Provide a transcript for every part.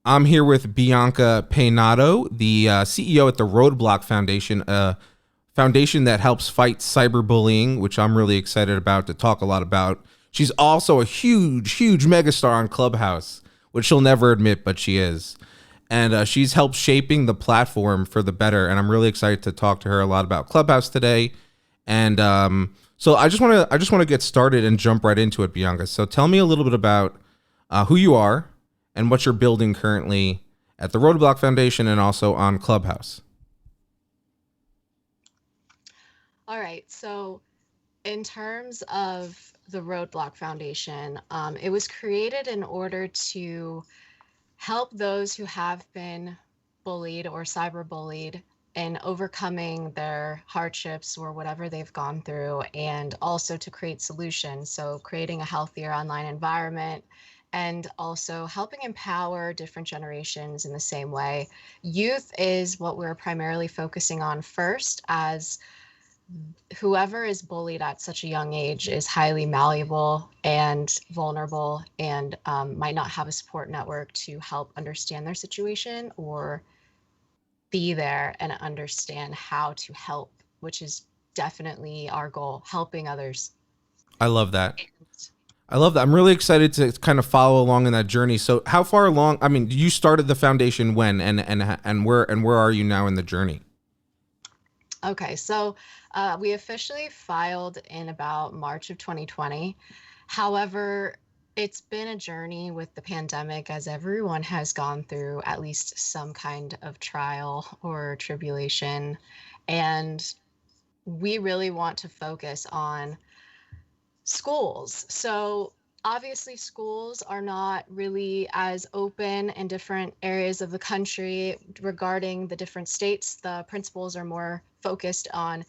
I'm here with Bianca Peynado, the CEO at the Roadblock Foundation, a foundation that helps fight cyberbullying, which I'm really excited about to talk a lot about. She's also a huge megastar on Clubhouse, which she'll never admit, but she is. And she's helped shaping the platform for the better. And I'm really excited to talk to her a lot about Clubhouse today. And so I just want to get started and jump right into it, Bianca. So tell me a little bit about who you are and what you're building currently at the Roadblock Foundation and also on Clubhouse. All right. So, in terms of the Roadblock Foundation, it was created in order to help those who have been bullied or cyberbullied in overcoming their hardships or whatever they've gone through, and also to create solutions. So, creating a healthier online environment and also helping empower different generations in the same way. Youth is what we're primarily focusing on first, as whoever is bullied at such a young age is highly malleable and vulnerable and might not have a support network to help understand their situation or be there and understand how to help, which is definitely our goal, helping others. I love that. I love that. I'm really excited to kind of follow along in that journey. So how far along? I mean, you started the foundation when, and where are you now in the journey? Okay, so we officially filed in about March of 2020. However, it's been a journey with the pandemic, as everyone has gone through at least some kind of trial or tribulation. And we really want to focus on schools. So obviously, schools are not really as open in different areas of the country regarding the different states. The principals are more focused on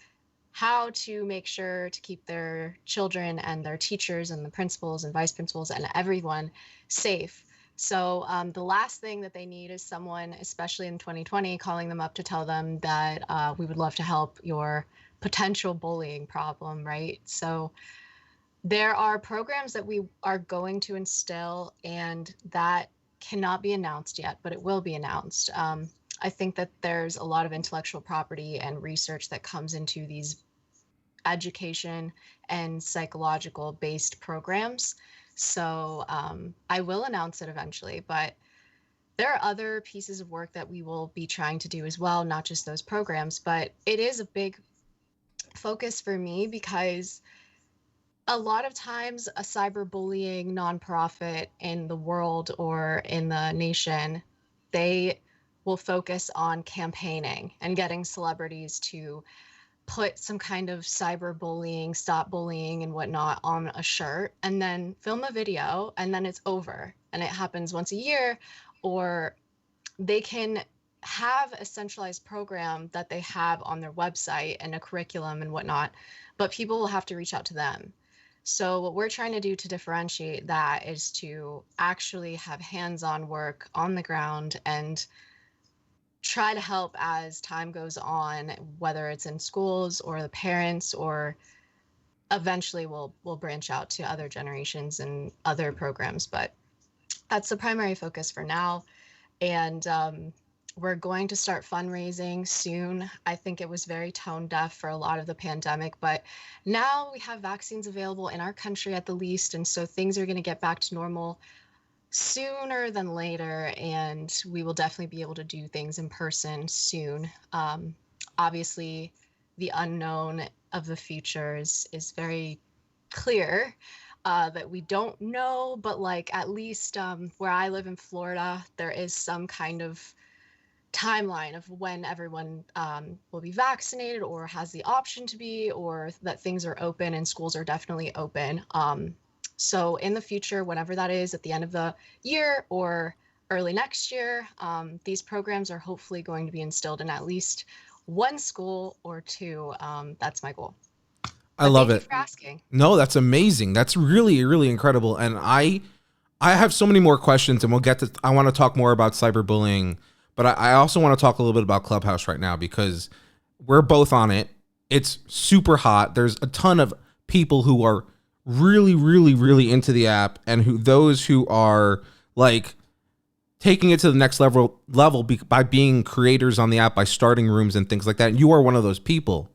how to make sure to keep their children and their teachers and the principals and vice principals and everyone safe. So the last thing that they need is someone, especially in 2020, calling them up to tell them that we would love to help your potential bullying problem, right? So there are programs that we are going to instill, and that cannot be announced yet, but it will be announced. I think that there's a lot of intellectual property and research that comes into these education and psychological based programs. So I will announce it eventually, but there are other pieces of work that we will be trying to do as well, not just those programs, but it is a big focus for me because a lot of times a cyberbullying nonprofit in the world or in the nation, they will focus on campaigning and getting celebrities to put some kind of cyberbullying, stop bullying and whatnot on a shirt and then film a video and then it's over. And it happens once a year, or they can have a centralized program that they have on their website and a curriculum and whatnot, but people will have to reach out to them. So what we're trying to do to differentiate that is to actually have hands-on work on the ground and try to help as time goes on, whether it's in schools or the parents, or eventually we'll branch out to other generations and other programs. But that's the primary focus for now. And we're going to start fundraising soon. I think it was very tone deaf for a lot of the pandemic, but now we have vaccines available in our country at the least. And so things are going to get back to normal sooner than later. And we will definitely be able to do things in person soon. Obviously, the unknown of the future is very clear. That we don't know, but like at least where I live in Florida, there is some kind of timeline of when everyone will be vaccinated or has the option to be, or that things are open and schools are definitely open. So in the future, whenever that is, at the end of the year or early next year, these programs are hopefully going to be instilled in at least one school or two. That's my goal. I But love thank you it. for asking. No, that's amazing. That's really incredible. And I have so many more questions, and we'll get to. I want to talk more about cyberbullying, but I also want to talk a little bit about Clubhouse right now because we're both on it. It's super hot. There's a ton of people who are really into the app, and those who are like taking it to the next level by being creators on the app, by starting rooms and things like that. And you are one of those people.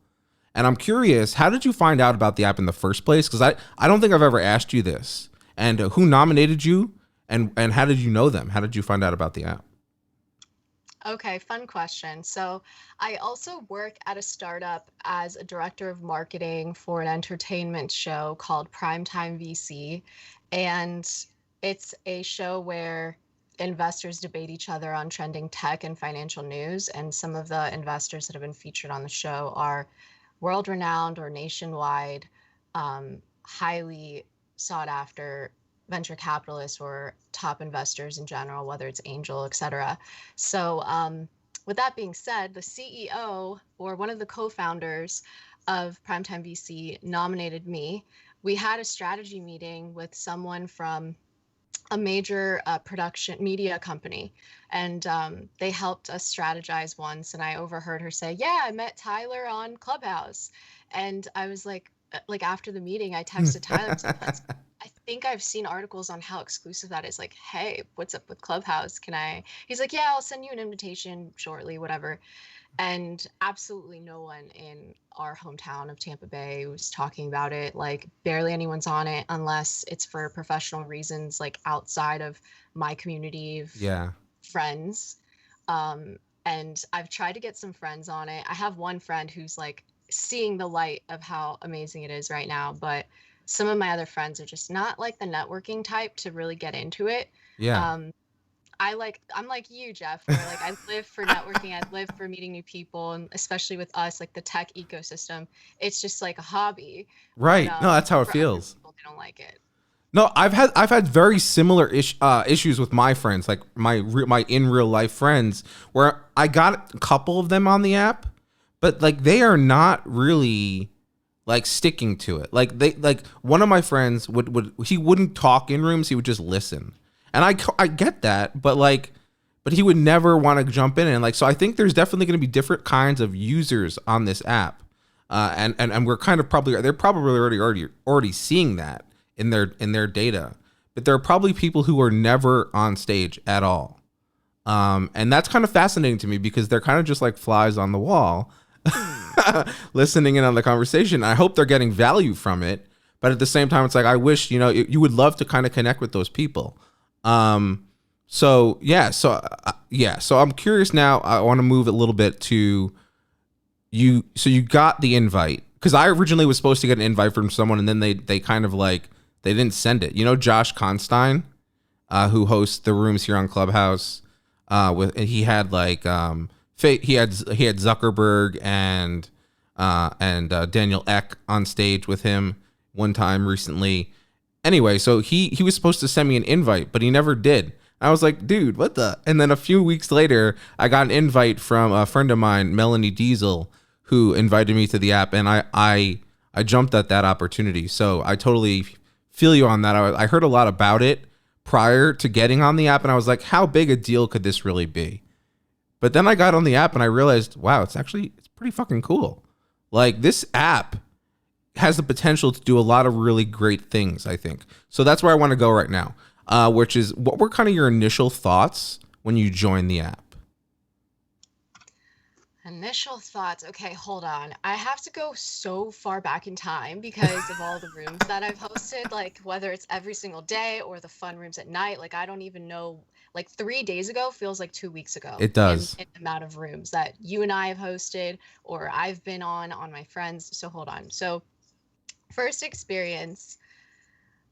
And I'm curious, how did you find out about the app in the first place? Because I don't think I've ever asked you this. And who nominated you? And how did you know them? How did you find out about the app? Okay, fun question. So, I also work at a startup as a director of marketing for an entertainment show called Primetime VC. And it's a show where investors debate each other on trending tech and financial news. And some of the investors that have been featured on the show are world renowned or nationwide, highly sought after venture capitalists or top investors in general, whether it's angel, et cetera. So, with that being said, the CEO or one of the co-founders of Primetime VC nominated me. We had a strategy meeting with someone from a major production media company, and they helped us strategize once. And I overheard her say, "Yeah, I met Tyler on Clubhouse," and I was like after the meeting, I texted Tyler and said, I think I've seen articles on how exclusive that is. Like, hey, what's up with Clubhouse? Can I? He's like, yeah, I'll send you an invitation shortly, whatever. And absolutely no one in our hometown of Tampa Bay was talking about it. Like, barely anyone's on it unless it's for professional reasons, like outside of my community of Yeah. friends. And I've tried to get some friends on it. I have one friend who's like seeing the light of how amazing it is right now, but some of my other friends are just not like the networking type to really get into it. Yeah. Um, I'm like you, Jeff, where like I live for networking, I live for meeting new people, and especially with us, like the tech ecosystem, it's just like a hobby. But Right. No, that's how it for other feels. people, they don't like it. No, I've had very similar issues with my friends, like my in real life friends, where I got a couple of them on the app, but like they are not really like sticking to it. Like one of my friends would he wouldn't talk in rooms, he would just listen, and I get that, but he would never want to jump in. And like, so I think there's definitely going to be different kinds of users on this app, and we're kind of they're probably already seeing that in their data, but there are probably people who are never on stage at all. And that's kind of fascinating to me because they're kind of just like flies on the wall, listening in on the conversation. I hope they're getting value from it, but at the same time, it's like I wish you would love to kind of connect with those people. So I'm curious now. I want to move a little bit to you. So you got the invite because I originally was supposed to get an invite from someone, and then they kind of like they didn't send it. Josh Constein, who hosts the rooms here on Clubhouse. He had like he had Zuckerberg and Daniel Ek on stage with him one time recently. Anyway, so he was supposed to send me an invite, but he never did. I was like, dude, what the? And then a few weeks later, I got an invite from a friend of mine, Melanie Diesel, who invited me to the app, and I jumped at that opportunity. So I totally feel you on that. I heard a lot about it prior to getting on the app, and I was like, how big a deal could this really be? But then I got on the app and I realized, wow, it's pretty fucking cool. Like, this app has the potential to do a lot of really great things, I think. So that's where I want to go right now, which is, what were kind of your initial thoughts when you joined the app? Initial thoughts. Okay, hold on. I have to go so far back in time because of all the rooms that I've hosted, like whether it's every single day or the fun rooms at night. Like, I don't even know. Like 3 days ago feels like 2 weeks ago It does. in the amount of rooms that you and I have hosted or I've been on my friends. So hold on. So first experience,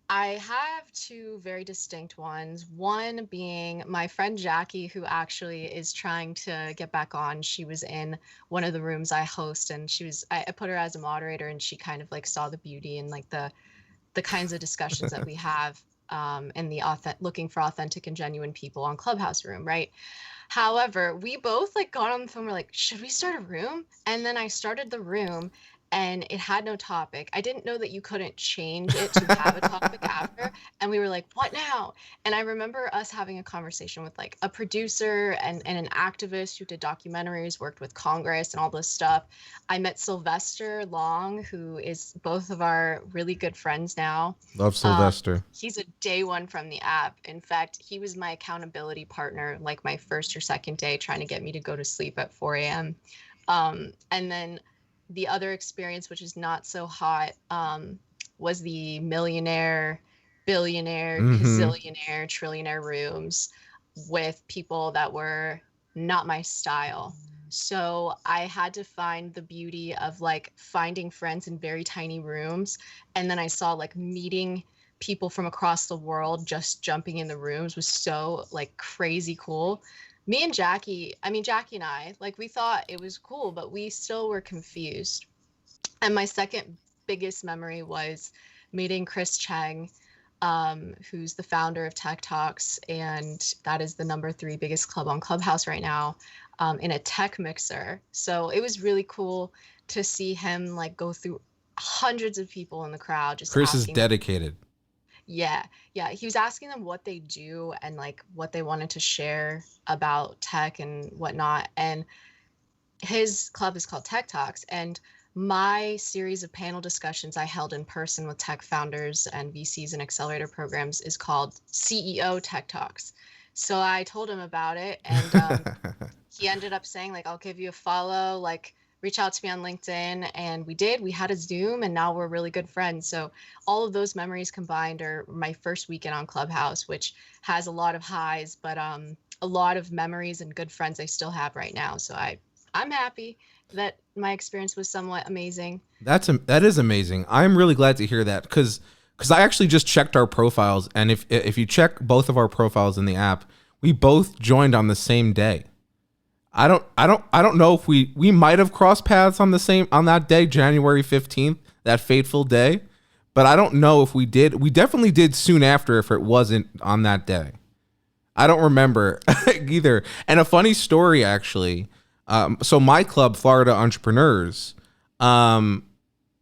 I have two very distinct ones. One being my friend Jackie, who actually is trying to get back on. She was in one of the rooms I host, and I put her as a moderator, and she kind of like saw the beauty and like the kinds of discussions that we have, and looking for authentic and genuine people on Clubhouse room, right? However, we both like got on the phone. We're like, should we start a room? And then I started the room, and it had no topic. I didn't know that you couldn't change it to have a topic after. And we were like, what now? And I remember us having a conversation with like a producer and an activist who did documentaries, worked with Congress and all this stuff. I met Sylvester Long, who is both of our really good friends now. Love Um, Sylvester. he's a day one from the app. In fact, he was my accountability partner, like my first or second day, trying to get me to go to sleep at 4 a.m. And then the other experience, which is not so hot, was the millionaire, billionaire, Mm-hmm. gazillionaire, trillionaire rooms with people that were not my style. So I had to find the beauty of like finding friends in very tiny rooms. And then I saw like meeting people from across the world just jumping in the rooms was so like crazy cool. Me and Jackie, I mean, Jackie and I, like, we thought it was cool, but we still were confused. And my second biggest memory was meeting Chris Cheng, who's the founder of Tech Talks, and that is the number three biggest club on Clubhouse right now, in a tech mixer. So it was really cool to see him like go through hundreds of people in the crowd just Chris is asking them. dedicated. Yeah, yeah. He was asking them what they do and like what they wanted to share about tech and whatnot. And his club is called Tech Talks. And my series of panel discussions I held in person with tech founders and VCs and accelerator programs is called CEO Tech Talks. So I told him about it, and he ended up saying like, I'll give you a follow, like reach out to me on LinkedIn. And we did. We had a Zoom, and now we're really good friends. So all of those memories combined are my first weekend on Clubhouse, which has a lot of highs, but a lot of memories and good friends I still have right now. So I'm happy that my experience was somewhat amazing. That is amazing. I'm really glad to hear that because I actually just checked our profiles, and if you check both of our profiles in the app, we both joined on the same day. I don't know if we might have crossed paths on that day, January 15th, that fateful day, but I don't know if we did. We definitely did soon after if it wasn't on that day. I don't remember either. And a funny story actually. So my club, Florida Entrepreneurs, um,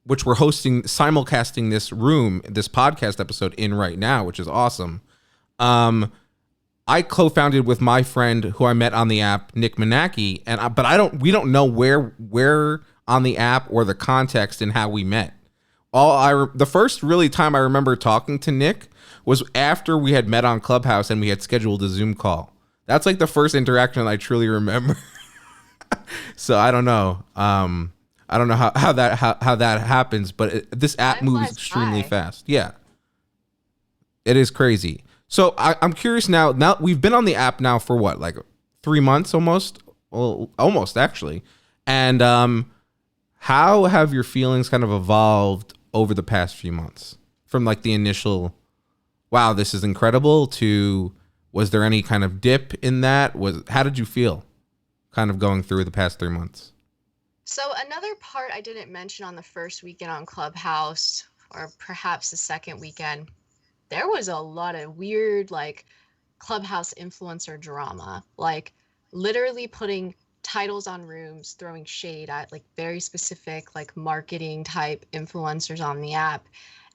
which we're hosting simulcasting this podcast episode in right now, which is awesome. Um, I co-founded with my friend who I met on the app, Nick Manaki, but we don't know where on the app or the context and how we met. The first really time I remember talking to Nick was after we had met on Clubhouse and we had scheduled a Zoom call. That's like the first interaction I truly remember. So I don't know. I don't know how that happens, but this app Time moves flies extremely by. fast. Yeah, it is crazy. So I'm curious now. Now we've been on the app now for what, like 3 months almost? Well, almost actually. And how have your feelings kind of evolved over the past few months? From like the initial, wow, this is incredible, to was there any kind of dip in that? How did you feel kind of going through the past 3 months? So another part I didn't mention on the first weekend on Clubhouse, or perhaps the second weekend, there was a lot of weird like Clubhouse influencer drama, like literally putting titles on rooms, throwing shade at like very specific like marketing type influencers on the app,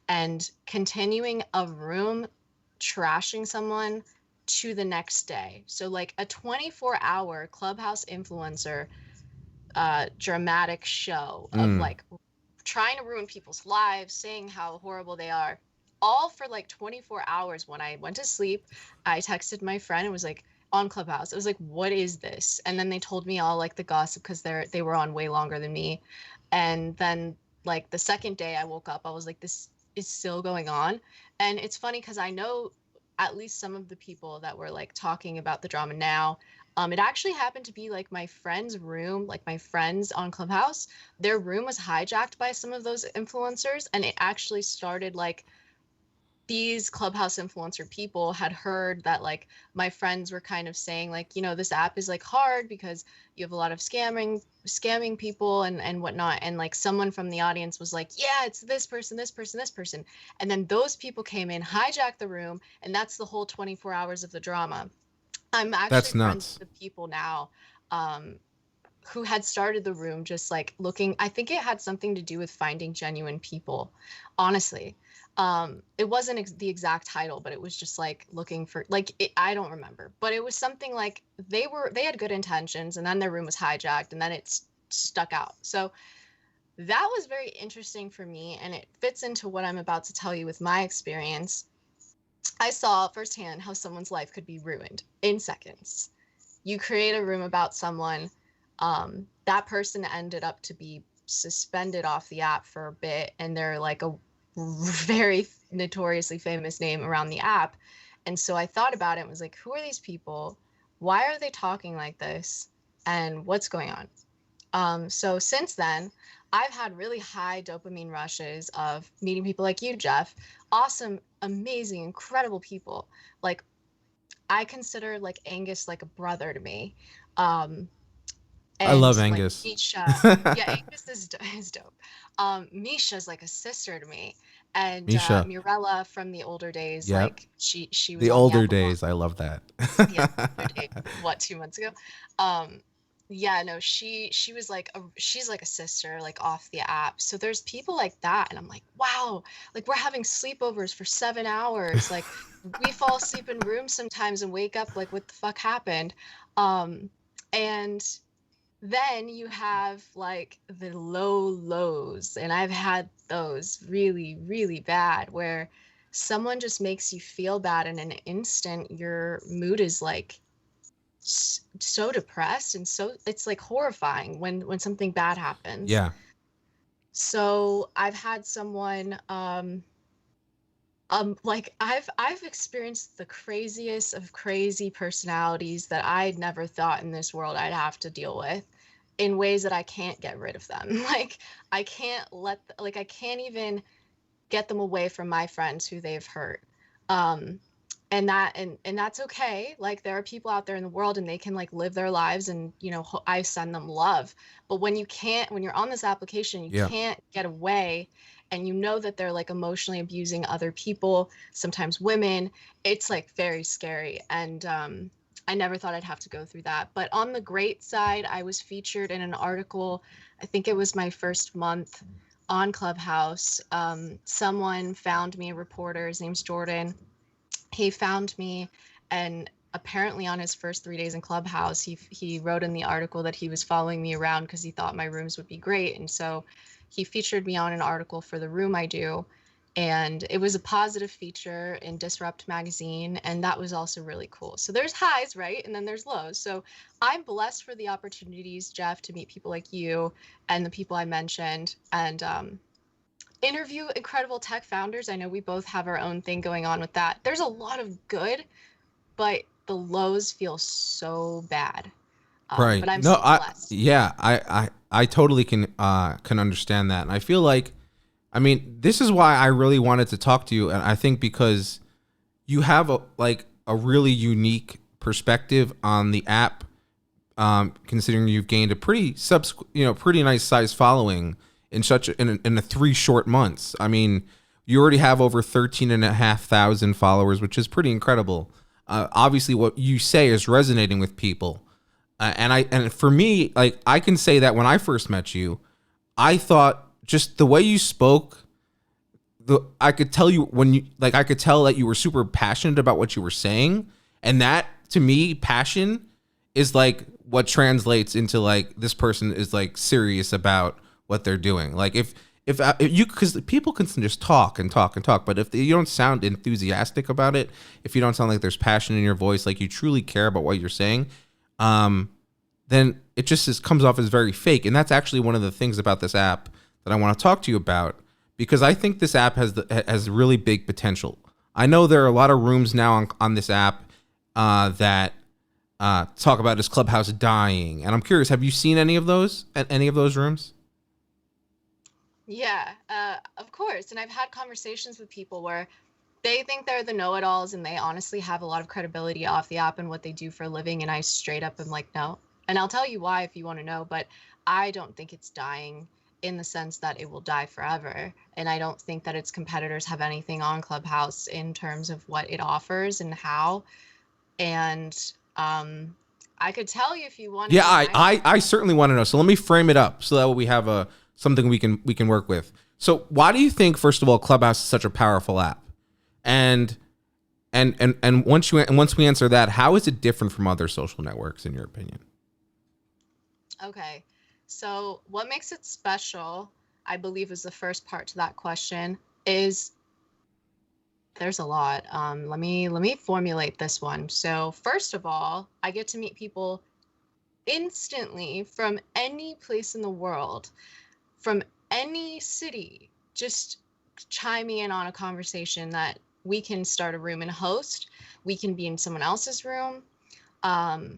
and continuing a room trashing someone to the next day. So like a 24-hour Clubhouse influencer dramatic show of Mm. like trying to ruin people's lives, saying how horrible they are, all for like 24 hours. When I went to sleep, I texted my friend and was like, on Clubhouse. It was like, what is this? And then they told me all like the gossip because they were on way longer than me. And then like the second day I woke up, I was like, this is still going on. And it's funny because I know at least some of the people that were like talking about the drama now. It actually happened to be like my friend's room, like my friends on Clubhouse. Their room was hijacked by some of those influencers, and it actually started like these Clubhouse influencer people had heard that like my friends were kind of saying like, this app is like hard because you have a lot of scamming people and whatnot. And like someone from the audience was like, yeah, it's this person, this person, this person. And then those people came in, hijacked the room, and that's the whole 24 hours of the drama. I'm actually That's friends nuts. with the people now, um, who had started the room just like looking. I think it had something to do with finding genuine people, honestly. It wasn't the exact title, but it was just like looking for like I don't remember, but it was something like they had good intentions, and then their room was hijacked, and then it's stuck out. So that was very interesting for me, and it fits into what I'm about to tell you with my experience. I saw firsthand how someone's life could be ruined in seconds. You create a room about someone, that person ended up to be suspended off the app for a bit, and they're like a very notoriously famous name around the app. And so I thought about it and was like, who are these people? Why are they talking like this? And what's going on? So since then, I've had really high dopamine rushes of meeting people like you, Jeff. Awesome, amazing, incredible people. Like, I consider like Angus like a brother to me. Um, I love and like Angus. Misha, yeah, Angus is dope. Misha's like a sister to me, and Misha. Mirella from the older days, Yep. like she was The on the older app a long, days. I love that. yeah, the older day, what, 2 months ago. Um, yeah, no, she was like she's like a sister, like off the app. So there's people like that, and I'm like, wow, like we're having sleepovers for 7 hours. Like we fall asleep in rooms sometimes and wake up like, what the fuck happened? And then you have like the low lows, and I've had those really, really bad where someone just makes you feel bad in an instant. Your mood is like so depressed, and so it's like horrifying when something bad happens. Yeah. So I've had someone like I've experienced the craziest of crazy personalities that I'd never thought in this world I'd have to deal with, in ways that I can't get rid of them. Like I can't like I can't even get them away from my friends who they've hurt. Um and that's okay. Like there are people out there in the world, and they can like live their lives, and I send them love. But when you're on this application, you Yeah. can't get away, and you know that they're like emotionally abusing other people, sometimes women. It's like very scary. And I never thought I'd have to go through that. But on the great side, I was featured in an article. I think it was my first month on Clubhouse. Someone found me, a reporter, his name's Jordan. He found me, and apparently on his first 3 days in Clubhouse, he wrote in the article that he was following me around because he thought my rooms would be great. And so he featured me on an article for the room I do. And it was a positive feature in Disrupt magazine, and that was also really cool. So there's highs, right? And then there's lows. So I'm blessed for the opportunities, Jeff, to meet people like you and the people I mentioned, and interview incredible tech founders. I know we both have our own thing going on with that. There's a lot of good, but the lows feel so bad. Right. But I'm No, so I blessed. yeah, I totally can understand that. And I feel like, I mean, this is why I really wanted to talk to you, and I think because you have a really unique perspective on the app, considering you've gained a pretty nice size following in a 3 short months. I mean, you already have over 13,500 followers, which is pretty incredible. Obviously, what you say is resonating with people. And for me, like, I can say that when I first met you, I thought just the way you spoke, I could tell you I could tell that you were super passionate about what you were saying, and that to me, passion is like what translates into like this person is like serious about what they're doing. Like if you, because people can just talk and talk and talk, but if you don't sound enthusiastic about it, if you don't sound like there's passion in your voice, like you truly care about what you're saying, then it comes off as very fake. And that's actually one of the things about this app that I want to talk to you about, because I think this app has really big potential. I know there are a lot of rooms now on this app that talk about this Clubhouse dying, and I'm curious, have you seen any of those at any of those rooms? Yeah, of course. And I've had conversations with people where they think they're the know-it-alls, and they honestly have a lot of credibility off the app and what they do for a living. And I straight up am like, no. And I'll tell you why if you want to know, but I don't think it's dying in the sense that it will die forever. And I don't think that its competitors have anything on Clubhouse in terms of what it offers and how. And I could tell you if you want to Yeah, know my I certainly want to know. So let me frame it up so that way we have a something we can work with. So why do you think, first of all, Clubhouse is such a powerful app? And once we answer that, how is it different from other social networks in your opinion? Okay. So what makes it special, I believe is the first part to that question, is there's a lot. Let me formulate this one. So first of all, I get to meet people instantly from any place in the world, from any city, just chiming in on a conversation that we can start a room and host. We can be in someone else's room. Um,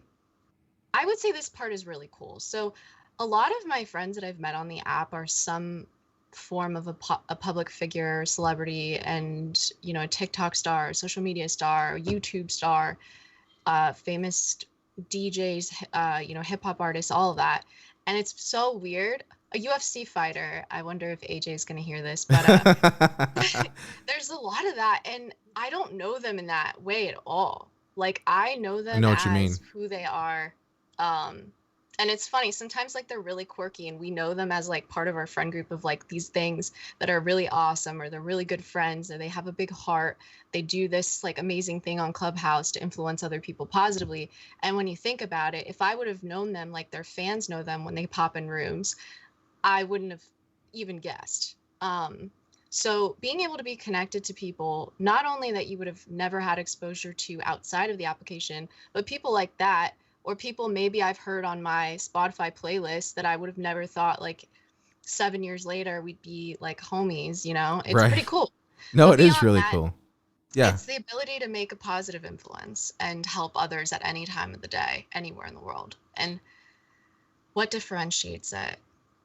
I would say this part is really cool. So, a lot of my friends that I've met on the app are some form of a public figure, celebrity, and a TikTok star, social media star, YouTube star, famous DJs, hip hop artists, all of that. And it's so weird. A UFC fighter. I wonder if AJ is going to hear this, but there's a lot of that, and I don't know them in that way at all. Like I know I them know what you as mean. who they are. Um, and it's funny, sometimes like they're really quirky and we know them as like part of our friend group of like these things that are really awesome, or they're really good friends, or they have a big heart. They do this like amazing thing on Clubhouse to influence other people positively. And when you think about it, if I would have known them like their fans know them when they pop in rooms, I wouldn't have even guessed. So being able to be connected to people, not only that you would have never had exposure to outside of the application, but people like that, or people maybe I've heard on my Spotify playlist that I would have never thought like 7 years later we'd be like homies, it's Right. pretty cool. No, But it is beyond really that, cool. Yeah. it's the ability to make a positive influence and help others at any time of the day, anywhere in the world. And what differentiates it?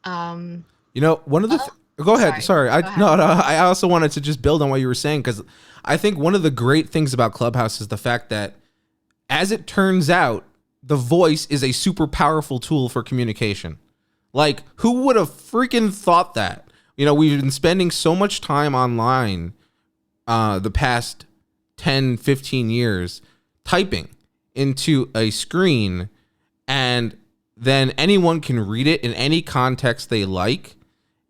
Um, One of the well, go ahead. sorry, Sorry. I go ahead. no, no, I also wanted to just build on what you were saying cuz I think one of the great things about Clubhouse is the fact that, as it turns out, the voice is a super powerful tool for communication. Like, who would have freaking thought that? We've been spending so much time online the past 10, 15 years typing into a screen, and then anyone can read it in any context they like.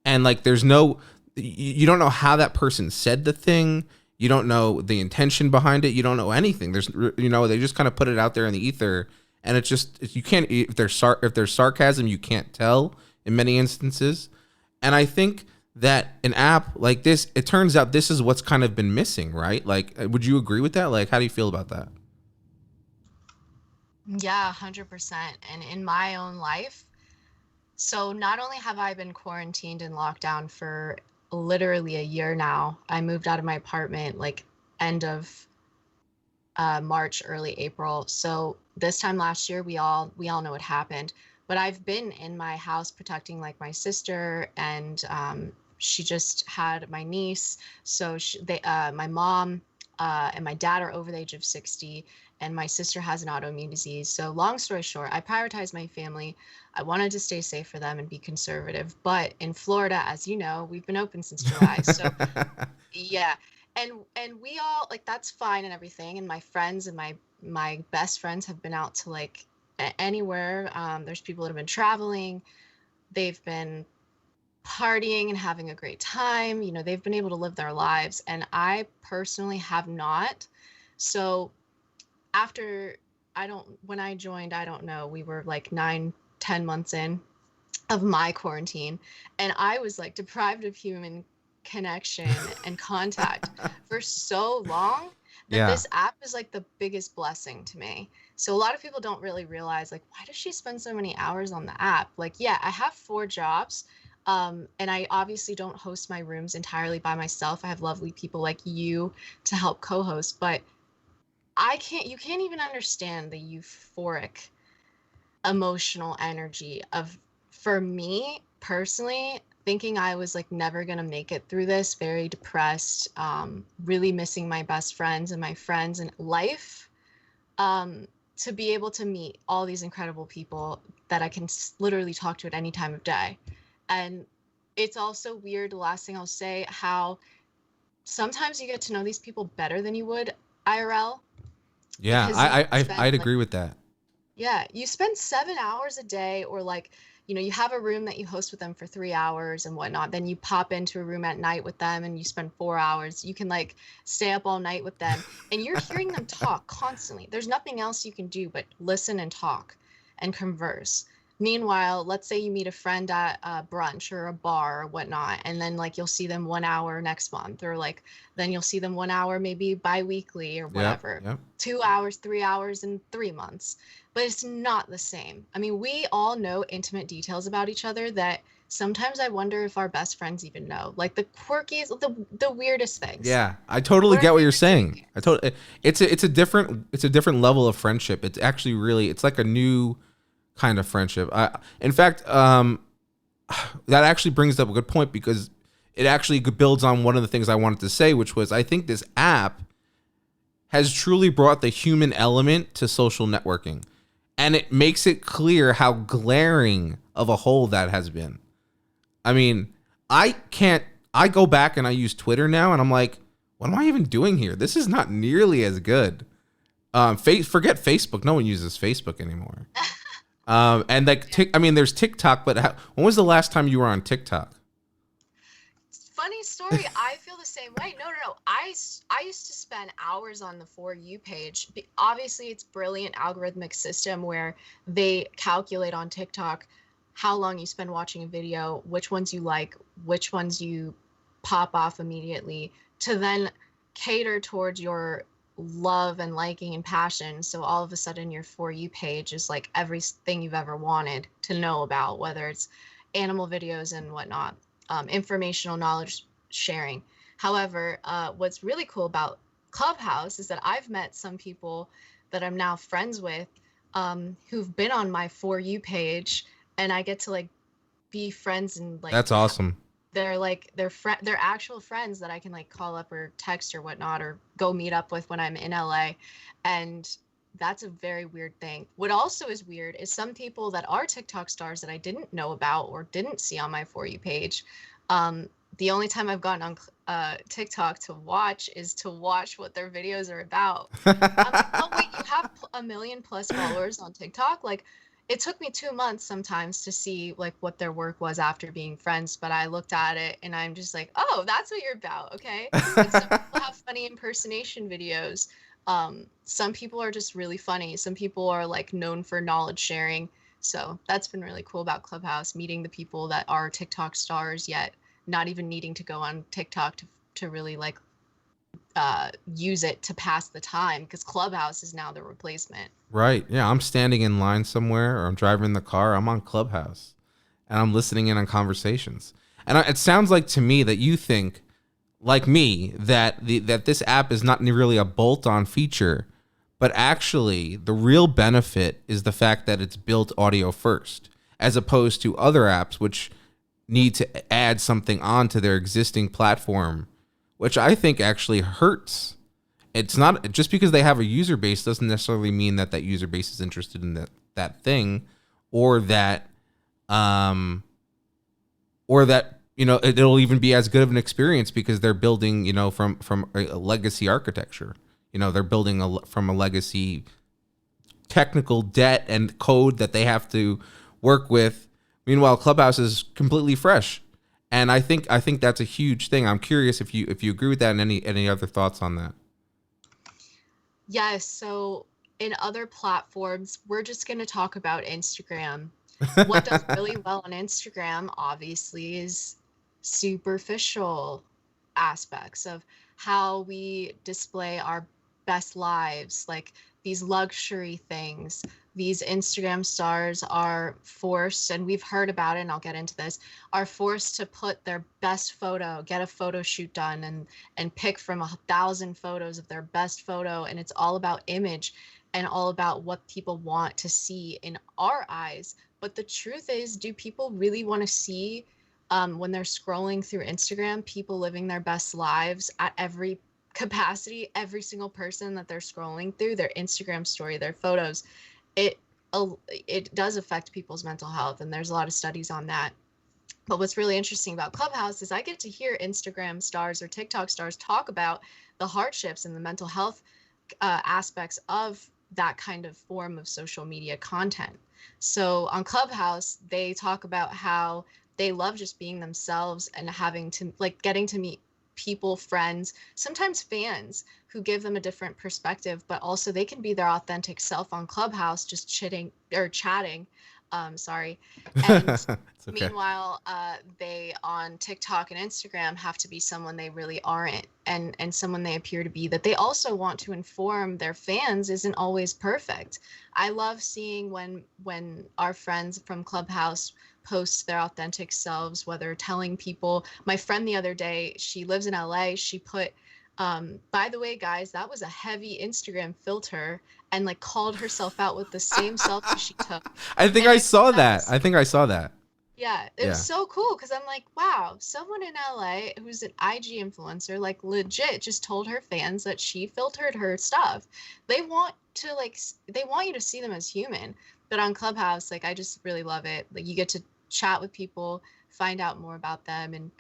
And like, you don't know how that person said the thing. You don't know the intention behind it. You don't know anything. They just kind of put it out there in the ether, and it's just, you can't, if there's sarcasm, you can't tell in many instances. And I think that an app like this, it turns out this is what's kind of been missing, right? Like, would you agree with that? Like, how do you feel about that? Yeah, 100%. And in my own life, so not only have I been quarantined and locked down for literally a year now, I moved out of my apartment like end of March, early April. So this time last year, we all know what happened. But I've been in my house protecting like my sister, and she just had my niece. So my mom and my dad are over the age of 60, and my sister has an autoimmune disease. So long story short, I prioritize my family. I wanted to stay safe for them and be conservative. But in Florida, as you know, we've been open since July. So yeah, and we all like that's fine and everything, and my friends and my best friends have been out to like anywhere. There's people that have been traveling, they've been partying and having a great time, they've been able to live their lives, and I personally have not. So after, I don't when I joined, I don't know, we were like 9, 10 months in of my quarantine, and I was like deprived of human connection and contact for so long that Yeah. this app is like the biggest blessing to me. So a lot of people don't really realize like, why does she spend so many hours on the app? Like, yeah, I have 4 jobs. And I obviously don't host my rooms entirely by myself. I have lovely people like you to help co-host, but you can't even understand the euphoric emotional energy of, for me personally, thinking I was like never gonna make it through this, very depressed, really missing my best friends and my friends and life, to be able to meet all these incredible people that I can literally talk to at any time of day. And it's also weird, the last thing I'll say, how sometimes you get to know these people better than you would IRL, Yeah. because you I'd spend like, agree with that. Yeah, you spend 7 hours a day, or like, you have a room that you host with them for 3 hours and whatnot. Then you pop into a room at night with them and you spend 4 hours. You can like stay up all night with them and you're hearing them talk constantly. There's nothing else you can do but listen and talk and converse. Meanwhile, let's say you meet a friend at a brunch or a bar or whatnot, and then like you'll see them 1 hour next month, or like then you'll see them 1 hour maybe bi-weekly or Yep, whatever. yep. 2 hours, 3 hours in 3 months, but it's not the same. I mean, we all know intimate details about each other that sometimes I wonder if our best friends even know, like the quirkiest, the weirdest things. Yeah, I totally What our get what you're favorite video saying. I games. totally. It's a different level of friendship. It's actually really, it's like a new kind of friendship. In fact, that actually brings up a good point, because it actually builds on one of the things I wanted to say, which was I think this app has truly brought the human element to social networking, and it makes it clear how glaring of a hole that has been. I mean, I can't. I go back and I use Twitter now, and I'm like, what am I even doing here? This is not nearly as good. Forget Facebook. No one uses Facebook anymore. And like, I mean, there's TikTok, but when was the last time you were on TikTok? Funny story. I feel the same way. No, no, no. I used to spend hours on the For You page. Obviously, it's brilliant algorithmic system where they calculate on TikTok how long you spend watching a video, which ones you like, which ones you pop off immediately, to then cater towards your love and liking and passion. So all of a sudden, your For You page is like everything you've ever wanted to know about, whether it's animal videos and whatnot, informational knowledge sharing. However, what's really cool about Clubhouse is that I've met some people that I'm now friends with, who've been on my For You page, and I get to like be friends and like That's awesome. they're like they're actual friends that I can like call up or text or whatnot, or go meet up with when I'm in LA. And that's a very weird thing. What also is weird is some people that are TikTok stars that I didn't know about or didn't see on my For You page. The only time I've gotten on TikTok to watch is to watch what their videos are about. I'm like, oh wait, you have a million plus followers on TikTok? Like, it took me 2 months sometimes to see like what their work was after being friends, but I looked at it and I'm just like, oh, that's what you're about, okay? Like some people have funny impersonation videos. Some people are just really funny. Some people are like known for knowledge sharing. So that's been really cool about Clubhouse, meeting the people that are TikTok stars yet not even needing to go on TikTok to really like use it to pass the time, because Clubhouse is now the replacement. Right. Yeah. I'm standing in line somewhere, or I'm driving the car. I'm on Clubhouse and I'm listening in on conversations. And it sounds like to me that you think, like me, that this app is not really a bolt-on feature, but actually the real benefit is the fact that it's built audio first, as opposed to other apps which need to add something onto their existing platform, which I think actually hurts. It's not just because they have a user base doesn't necessarily mean that that user base is interested in that thing, or that it'll even be as good of an experience, because they're building from a legacy architecture. They're building from a legacy technical debt and code that they have to work with. Meanwhile, Clubhouse is completely fresh, and I think that's a huge thing. I'm curious if you agree with that, and any other thoughts on that. Yes, so in other platforms, we're just going to talk about Instagram. What does really well on Instagram, obviously, is superficial aspects of how we display our best lives, like these luxury things. These Instagram stars are forced, and we've heard about it, and I'll get into this, are forced to put their best photo, get a photo shoot done, and pick from 1,000 photos of their best photo, and it's all about image and all about what people want to see in our eyes. But the truth is, do people really want to see, when they're scrolling through Instagram, people living their best lives at every capacity, every single person that they're scrolling through, their Instagram story, their photos? It it does affect people's mental health, and there's a lot of studies on that. But what's really interesting about Clubhouse is I get to hear Instagram stars or TikTok stars talk about the hardships and the mental health aspects of that kind of form of social media content. So on Clubhouse, they talk about how they love just being themselves and having to like getting to meet people, friends, sometimes fans who give them a different perspective, but also they can be their authentic self on Clubhouse, just chitting or chatting. Sorry. And It's okay. meanwhile, they on TikTok and Instagram have to be someone they really aren't, and someone they appear to be that they also want to inform their fans isn't always perfect. I love seeing when our friends from Clubhouse post their authentic selves, whether telling people. My friend the other day, she lives in LA. She put, by the way, guys, that was a heavy Instagram filter, and like called herself out with the same selfie she took. I think And I I thought saw that that. was I think I saw that. yeah, it was Yeah. so cool because I'm like, wow, someone in LA who's an IG influencer, like legit, just told her fans that she filtered her stuff. They want to they want you to see them as human. But on Clubhouse, like I just really love it. Like you get to chat with people, find out more about them, and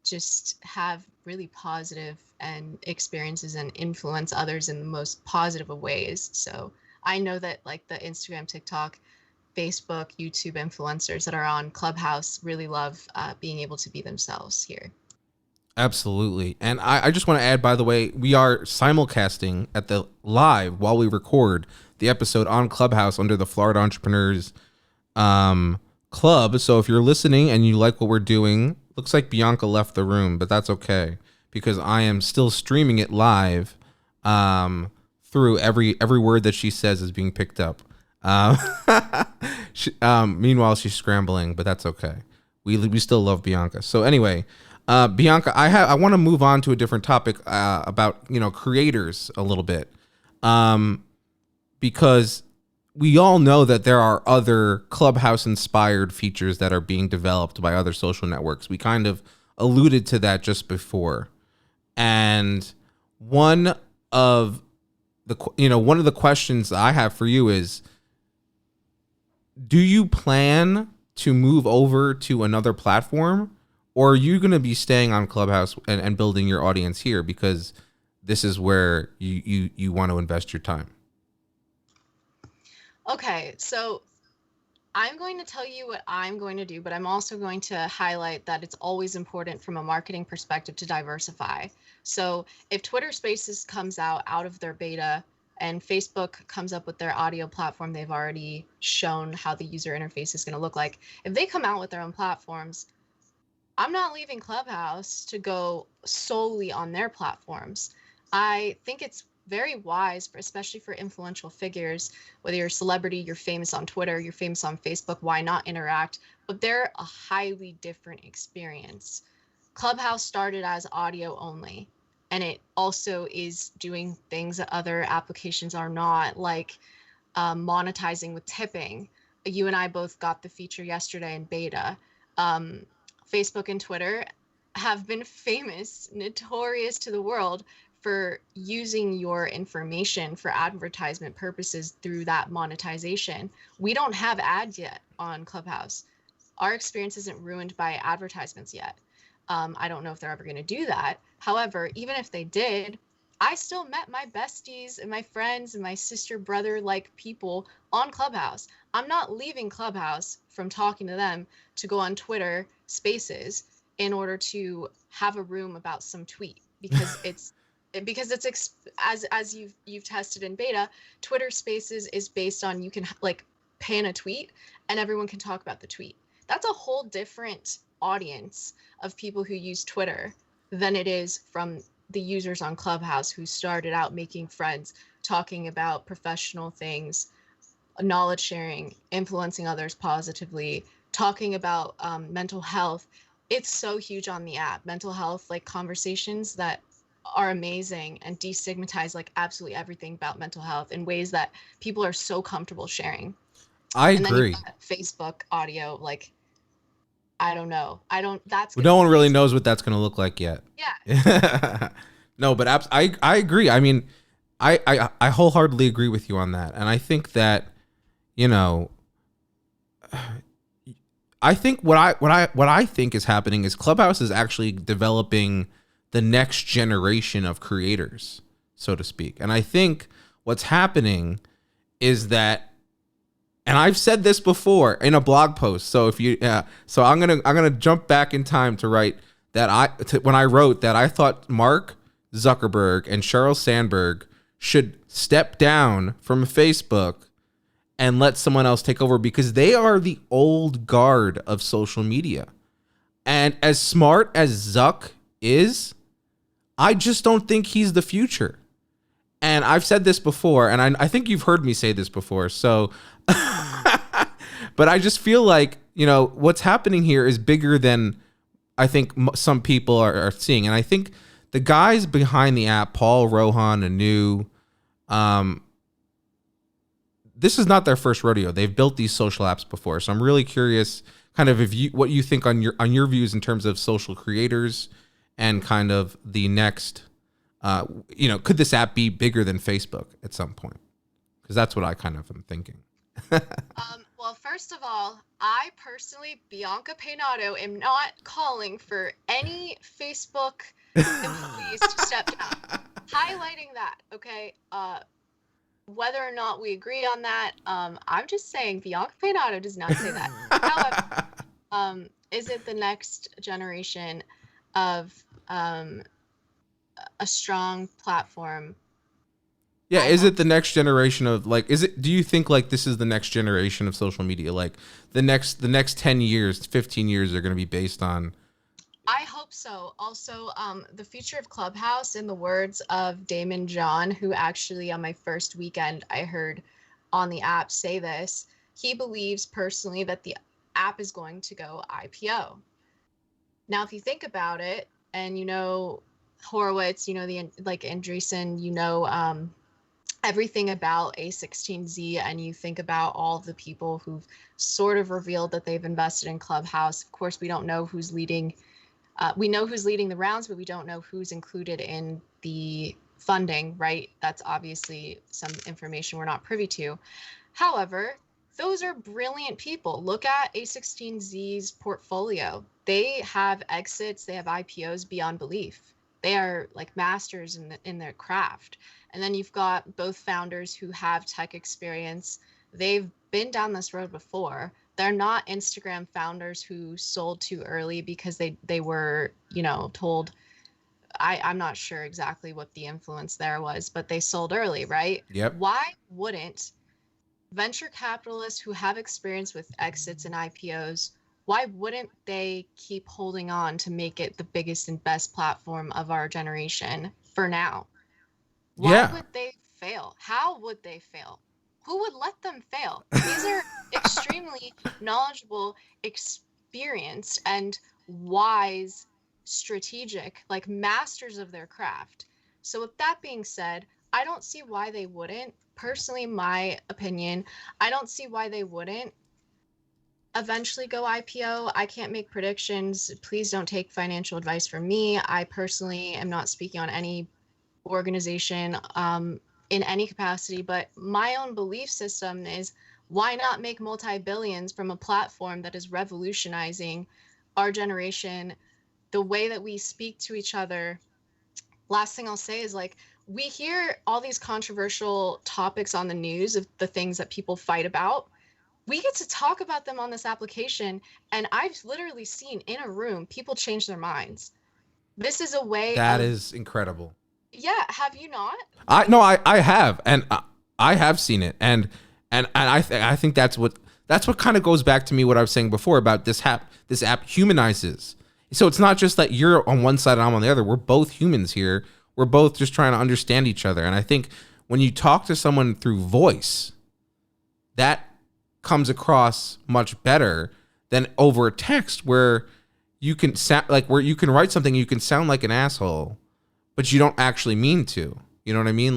just have really positive and experiences and influence others in the most positive of ways. So I know that like the Instagram, TikTok, Facebook, YouTube influencers that are on Clubhouse really love being able to be themselves here. Absolutely. And I just want to add, by the way, we are simulcasting at the live while we record the episode on Clubhouse under the Florida Entrepreneurs Club. So if you're listening and you like what we're doing, looks like Bianca left the room, but that's okay because I am still streaming it live through every word that she says is being picked up. Um, meanwhile, she's scrambling, but that's okay. We still love Bianca. So anyway, Bianca, I want to move on to a different topic about creators a little bit, because we all know that there are other Clubhouse inspired features that are being developed by other social networks. We kind of alluded to that just before, and one of one of the questions I have for you is, do you plan to move over to another platform, or are you going to be staying on Clubhouse and building your audience here because this is where you want to invest your time? Okay, so I'm going to tell you what I'm going to do, but I'm also going to highlight that it's always important from a marketing perspective to diversify. So if Twitter Spaces comes out of their beta and Facebook comes up with their audio platform, they've already shown how the user interface is going to look like. If they come out with their own platforms, I'm not leaving Clubhouse to go solely on their platforms. I think it's very wise, especially for influential figures, whether you're a celebrity, you're famous on Twitter, you're famous on Facebook, why not interact? But they're a highly different experience. Clubhouse started as audio only, and it also is doing things that other applications are not, like monetizing with tipping. You and I both got the feature yesterday in beta. Um, Facebook and Twitter have been famous, notorious to the world for using your information for advertisement purposes through that monetization. We don't have ads yet on Clubhouse. Our experience isn't ruined by advertisements yet. I don't know if they're ever going to do that. However, even if they did, I still met my besties and my friends and my sister, brother like people on Clubhouse. I'm not leaving Clubhouse from talking to them to go on Twitter Spaces in order to have a room about some tweet because it's as you've tested in beta, Twitter Spaces is based on you can like pin a tweet and everyone can talk about the tweet. That's a whole different audience of people who use Twitter than it is from the users on Clubhouse who started out making friends, talking about professional things, knowledge sharing, influencing others positively, talking about mental health. It's so huge on the app. Mental health, like conversations that are amazing and destigmatize like absolutely everything about mental health in ways that people are so comfortable sharing. I And then you've agree. got Facebook audio, like I don't know. That's going to No be one really amazing. knows what that's going to look like yet. Yeah. No, but I agree. I mean, I wholeheartedly agree with you on that, and I think that you know, I think what I think is happening is Clubhouse is actually developing the next generation of creators, so to speak, and I think what's happening is that, and I've said this before in a blog post. So if you, so I'm gonna jump back in time to write that when I wrote that I thought Mark Zuckerberg and Sheryl Sandberg should step down from Facebook and let someone else take over, because they are the old guard of social media. And as smart as Zuck is, I just don't think he's the future. And I've said this before, and I think you've heard me say this before. So, but I just feel like, what's happening here is bigger than I think some people are seeing. And I think the guys behind the app, Paul, Rohan, Anu, this is not their first rodeo. They've built these social apps before. So I'm really curious kind of what you think on your views in terms of social creators and kind of the next, could this app be bigger than Facebook at some point? Because that's what I kind of am thinking. Well, first of all, I personally, Bianca Peynado, am not calling for any Facebook employees to step down. Highlighting that, okay? Whether or not we agree on that, I'm just saying Bianca Peynado does not say that. However, is it the next generation of a strong platform? Yeah, is it the next generation of do you think like this is the next generation of social media? Like the next 10 years, 15 years are going to be based on. I hope so. Also, the future of Clubhouse, in the words of Damon John, who actually on my first weekend I heard on the app say this, he believes personally that the app is going to go IPO. Now, if you think about it, and Horowitz, Andreessen, everything about A16Z, and you think about all of the people who've sort of revealed that they've invested in Clubhouse. Of course, we don't know who's leading. We know who's leading the rounds, but we don't know who's included in the funding, right? That's obviously some information we're not privy to. However, those are brilliant people. Look at A16Z's portfolio. They have exits, they have IPOs beyond belief. They are like masters in their craft. And then you've got both founders who have tech experience. They've been down this road before. They're not Instagram founders who sold too early because they were, told. I'm not sure exactly what the influence there was, but they sold early, right? Yep. Why wouldn't venture capitalists who have experience with exits and IPOs, why wouldn't they keep holding on to make it the biggest and best platform of our generation for now? Why would they fail? How would they fail? Who would let them fail? These are extremely knowledgeable, experienced, and wise, strategic, like masters of their craft. So with that being said, I don't see why they wouldn't. Personally, my opinion, I don't see why they wouldn't eventually go IPO. I can't make predictions. Please don't take financial advice from me. I personally am not speaking on any organization in any capacity, but my own belief system is, why not make multi-billions from a platform that is revolutionizing our generation, the way that we speak to each other. Last thing I'll say is, we hear all these controversial topics on the news of the things that people fight about. We get to talk about them on this application, and I've literally seen in a room people change their minds. This is a way that is incredible. Yeah, have you not? I have, and I have seen it, and I think that's what kind of goes back to me what I was saying before about this app. This app humanizes. So it's not just that you're on one side and I'm on the other. We're both humans here. We're both just trying to understand each other. And I think when you talk to someone through voice, that comes across much better than over a text where you can where you can write something, you can sound like an asshole, but you don't actually mean to. You know what I mean?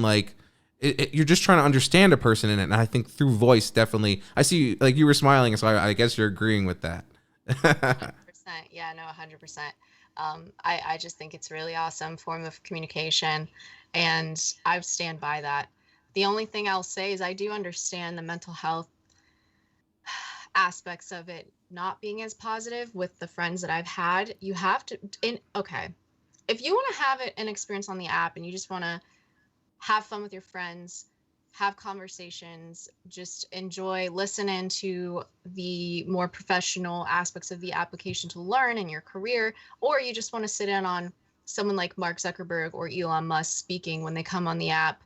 You're just trying to understand a person in it. And I think through voice, definitely. I see, you were smiling, so I guess you're agreeing with that. 100%. Yeah, no, 100%. I just think it's a really awesome form of communication, and I stand by that. The only thing I'll say is I do understand the mental health aspects of it not being as positive with the friends that I've had. You have to, if you want to have an experience on the app and you just want to have fun with your friends, have conversations, just enjoy, listen into the more professional aspects of the application to learn in your career, or you just want to sit in on someone like Mark Zuckerberg or Elon Musk speaking when they come on the app,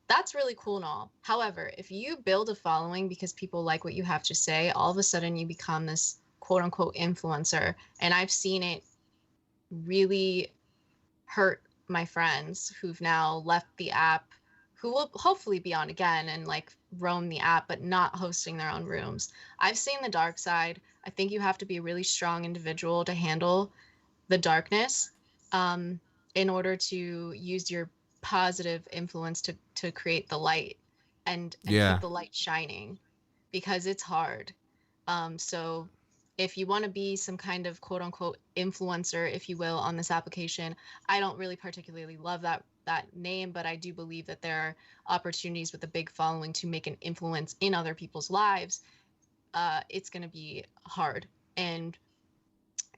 that's really cool and all. However, if you build a following because people like what you have to say, all of a sudden you become this quote unquote influencer. And I've seen it really hurt my friends who've now left the app, who will hopefully be on again and like roam the app, but not hosting their own rooms. I've seen the dark side. I think you have to be a really strong individual to handle the darkness, um, in order to use your positive influence to create the light and keep Yeah. the light shining, because it's hard. So if you want to be some kind of quote unquote influencer, if you will, on this application, I don't really particularly love that name, but I do believe that there are opportunities with a big following to make an influence in other people's lives. It's going to be hard. And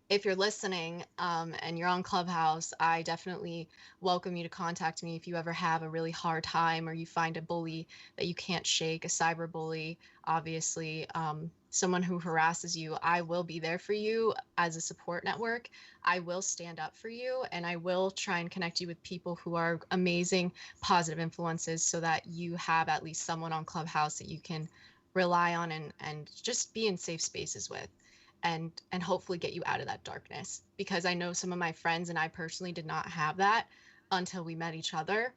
if you're listening, and you're on Clubhouse, I definitely welcome you to contact me if you ever have a really hard time or you find a bully that you can't shake, a cyber bully, obviously, someone who harasses you. I will be there for you as a support network. I will stand up for you, and I will try and connect you with people who are amazing, positive influences so that you have at least someone on Clubhouse that you can rely on and just be in safe spaces with, and hopefully get you out of that darkness, because I know some of my friends and I personally did not have that until we met each other,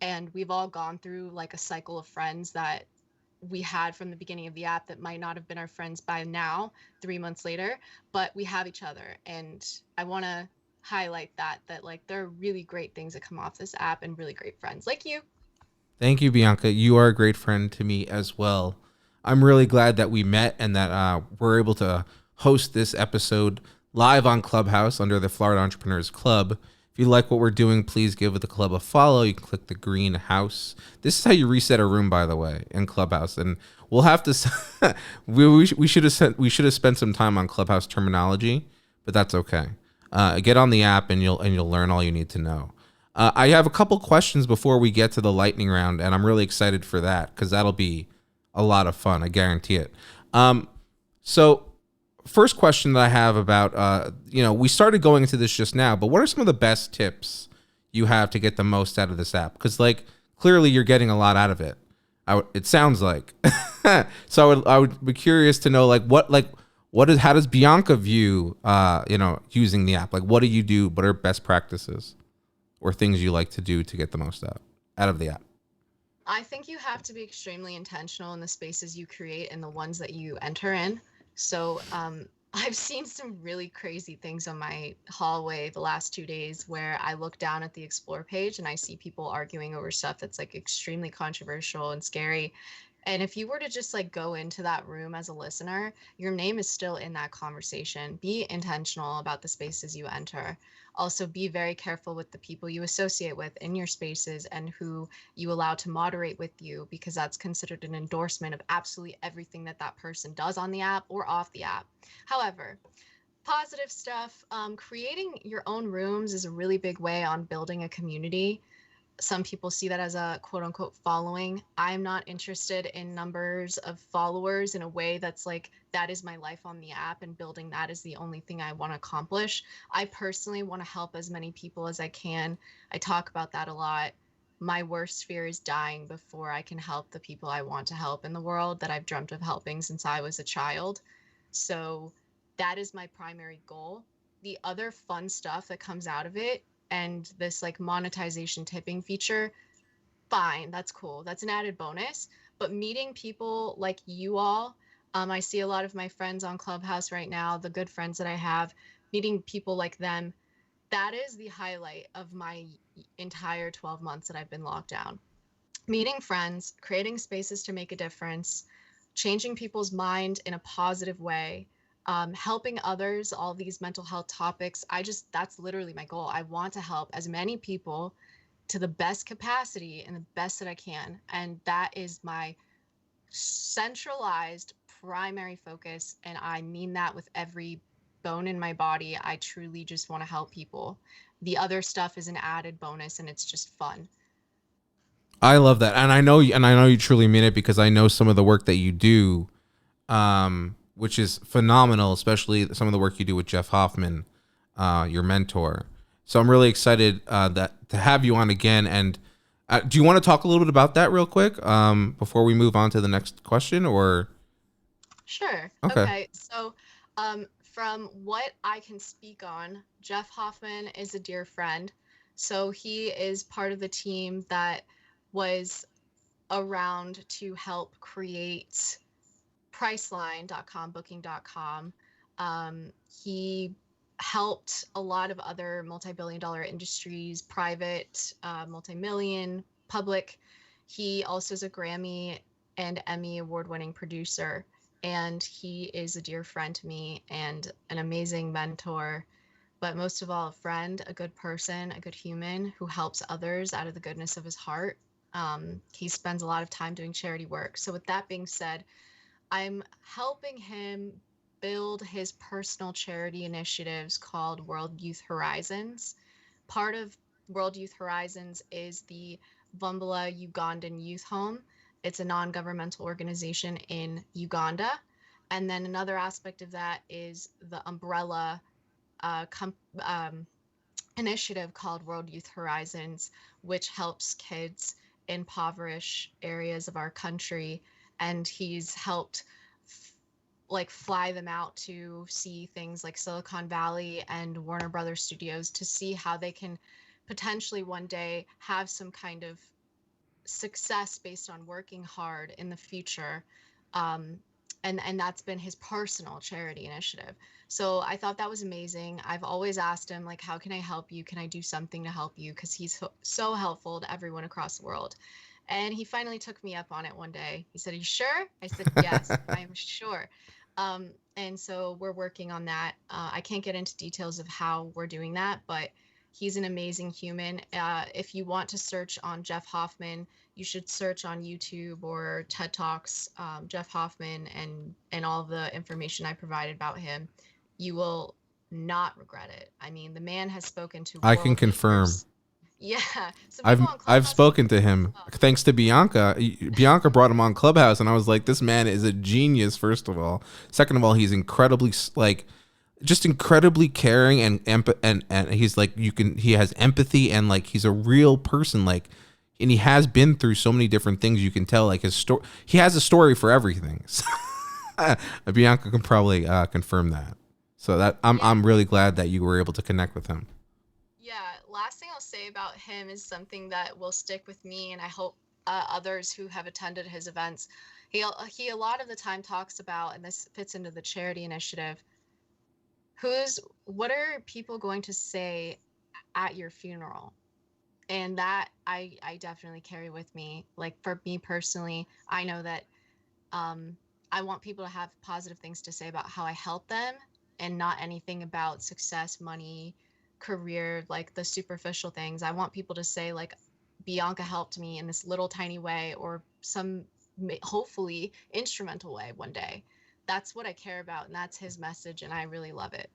and we've all gone through like a cycle of friends that we had from the beginning of the app that might not have been our friends by now 3 months later, but we have each other. And I want to highlight that like there are really great things that come off this app and really great friends like you. Thank you, Bianca. You are a great friend to me as well. I'm really glad that we met and that we're able to host this episode live on Clubhouse under the Florida Entrepreneurs Club. If you like what we're doing, please give the club a follow. You can click the green house. This is how you reset a room, by the way, in Clubhouse. And we'll have to. we should have spent some time on Clubhouse terminology, but that's okay. Get on the app and you'll learn all you need to know. I have a couple questions before we get to the lightning round, and I'm really excited for that because that'll be a lot of fun. I guarantee it. So first question that I have about, we started going into this just now, but what are some of the best tips you have to get the most out of this app? Because like clearly you're getting a lot out of it. It sounds like. So I would be curious to know how does Bianca view using the app? Like what do you do? What are best practices or things you like to do to get the most out of the app? I think you have to be extremely intentional in the spaces you create and the ones that you enter in. So, I've seen some really crazy things on my hallway the last 2 days where I look down at the explore page and I see people arguing over stuff that's like extremely controversial and scary. And if you were to just like go into that room as a listener, your name is still in that conversation. Be intentional about the spaces you enter. Also, be very careful with the people you associate with in your spaces and who you allow to moderate with you, because that's considered an endorsement of absolutely everything that that person does on the app or off the app. However, positive stuff, creating your own rooms is a really big way on building a community. Some people see that as a quote unquote following. I'm not interested in numbers of followers in a way that's like, that is my life on the app and building that is the only thing I want to accomplish. I personally want to help as many people as I can. I talk about that a lot. My worst fear is dying before I can help the people I want to help in the world that I've dreamt of helping since I was a child. So that is my primary goal. The other fun stuff that comes out of it, and this like monetization tipping feature, fine, that's cool, that's an added bonus. But meeting people like you all, I see a lot of my friends on Clubhouse right now, the good friends that I have, meeting people like them, that is the highlight of my entire 12 months that I've been locked down. Meeting friends, creating spaces to make a difference, changing people's mind in a positive way, helping others, all these mental health topics. That's literally my goal. I want to help as many people to the best capacity and the best that I can. And that is my centralized primary focus. And I mean that with every bone in my body. I truly just want to help people. The other stuff is an added bonus and it's just fun. I love that, and I know you truly mean it because I know some of the work that you do, which is phenomenal, especially some of the work you do with Jeff Hoffman, your mentor. So I'm really excited that to have you on again. And do you want to talk a little bit about that real quick before we move on to the next question? Or Sure. okay, Okay. So, from what I can speak on, Jeff Hoffman is a dear friend. So he is part of the team that was around to help create Priceline.com, Booking.com. He helped a lot of other multi-billion dollar industries, private, multi-million, public. He also is a Grammy and Emmy award-winning producer, and he is a dear friend to me and an amazing mentor. But most of all, a friend, a good person, a good human who helps others out of the goodness of his heart. He spends a lot of time doing charity work. So, with that being said, I'm helping him build his personal charity initiatives called World Youth Horizons. Part of World Youth Horizons is the Vumbala Ugandan Youth Home. It's a non governmental organization in Uganda. And then another aspect of that is the umbrella uh, com- um, initiative called World Youth Horizons, which helps kids in impoverished areas of our country. And he's helped like fly them out to see things like Silicon Valley and Warner Brothers Studios to see how they can potentially one day have some kind of success based on working hard in the future. Um, and that's been his personal charity initiative. So I thought that was amazing. I've always asked him like, how can I help you? Can I do something to help you? Because he's so helpful to everyone across the world. And he finally took me up on it one day. He said, "Are you sure?" I said, "Yes, I'm sure." And so we're working on that. I can't get into details of how we're doing that, but he's an amazing human. If you want to search on Jeff Hoffman, you should search on YouTube or TED Talks, Jeff Hoffman, and all of the information I provided about him. You will not regret it. I mean, the man has spoken to I can world confirm. leaders. Yeah, some people on I've Clubhouse can spoken to confirm as him well. thanks to Bianca. Bianca brought him on Clubhouse, and I was like, this man is a genius. First of all, second of all, he's incredibly like just incredibly caring and he's like he has empathy and like he's a real person like and he has been through so many different things. You can tell like his story. He has a story for everything. So, Bianca can probably confirm that. So that Yeah, I'm really glad that you were able to connect with him. yeah. Last thing I'll say about him is something that will stick with me, and I hope others who have attended his events. He a lot of the time talks about, and this fits into the charity initiative. What are people going to say at your funeral? And that I definitely carry with me. Like for me personally, I know that um, I want people to have positive things to say about how I help them and not anything about success, money, career, like the superficial things. I want people to say, like, Bianca helped me in this little tiny way or some hopefully instrumental way one day. That's what I care about. And that's his message. And I really love it.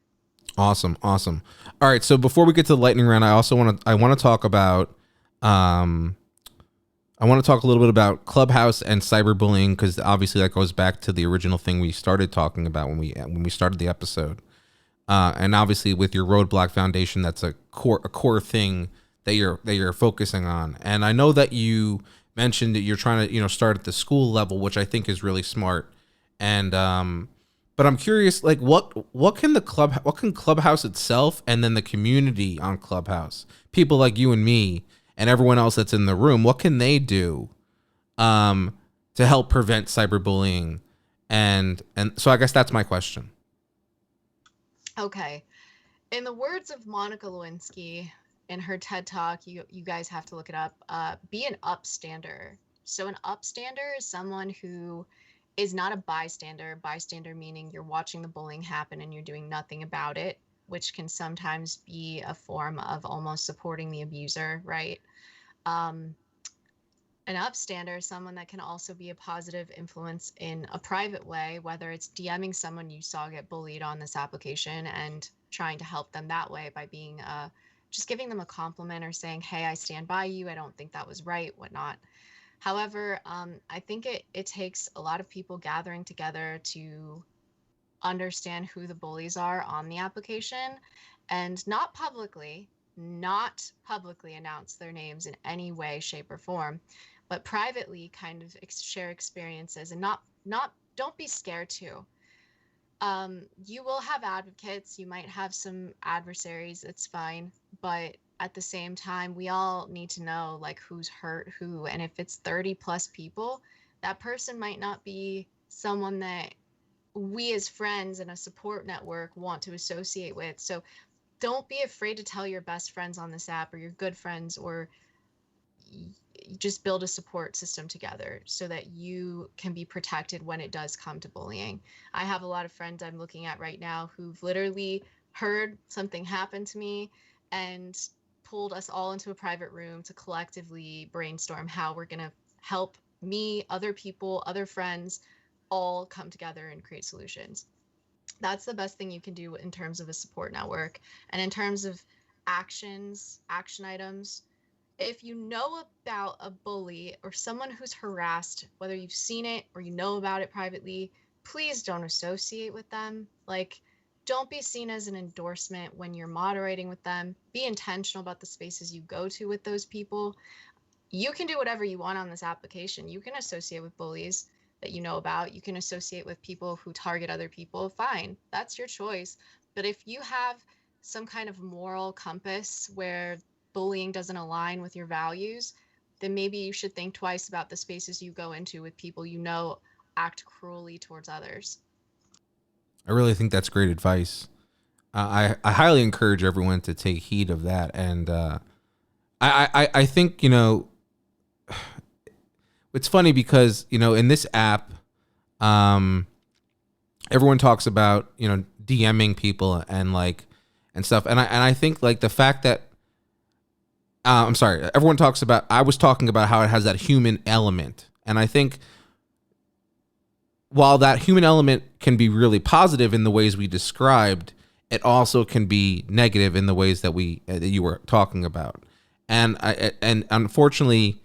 Awesome, awesome. All right, so before we get to the lightning round, I want to talk about um I want to talk a little bit about Clubhouse and cyberbullying because obviously that goes back to the original thing we started talking about when we started the episode. And obviously with your Roadblock Foundation, that's a core thing that you're focusing on. And I know that you mentioned that you're trying to start at the school level, which I think is really smart. And but I'm curious, like what can Clubhouse itself and then the community on Clubhouse, people like you and me and everyone else that's in the room, what can they do um, to help prevent cyberbullying? And so I guess that's my question. Okay. In the words of Monica Lewinsky in her TED Talk, you guys have to look it up. Be an upstander. So an upstander is someone who is not a bystander. Bystander meaning you're watching the bullying happen and you're doing nothing about it, which can sometimes be a form of almost supporting the abuser, right? Um, an upstander is someone that can also be a positive influence in a private way, whether it's DMing someone you saw get bullied on this application and trying to help them that way by being just giving them a compliment or saying, "Hey, I stand by you. I don't think that was right," whatnot. However, I think it takes a lot of people gathering together to understand who the bullies are on the application and not publicly announce their names in any way, shape, or form, but privately kind of share experiences and not don't be scared to. You will have advocates, you might have some adversaries, it's fine, but at the same time, we all need to know like who's hurt who, and if it's 30 plus people, that person might not be someone that we as friends and a support network want to associate with. So don't be afraid to tell your best friends on this app or your good friends, or just build a support system together so that you can be protected when it does come to bullying. I have a lot of friends I'm looking at right now who've literally heard something happen to me and pulled us all into a private room to collectively brainstorm how we're going to help me, other people, other friends all come together and create solutions. That's the best thing you can do in terms of a support network. And in terms of action items, if you know about a bully or someone who's harassed, whether you've seen it or you know about it privately, please don't associate with them. Like, don't be seen as an endorsement when you're moderating with them. Be intentional about the spaces you go to with those people. You can do whatever you want on this application. You can associate with bullies that you know about. You can associate with people who target other people. Fine, that's your choice. But if you have some kind of moral compass where bullying doesn't align with your values, then maybe you should think twice about the spaces you go into with people you know act cruelly towards others. I really think that's great advice. I highly encourage everyone to take heed of that. And I think, it's funny because, in this app, everyone talks about, DMing people and and stuff. And I think like the fact that, I'm sorry, everyone talks about, I was talking about how it has that human element. And I think while that human element can be really positive in the ways we described, it also can be negative in the ways that that you were talking about. And unfortunately,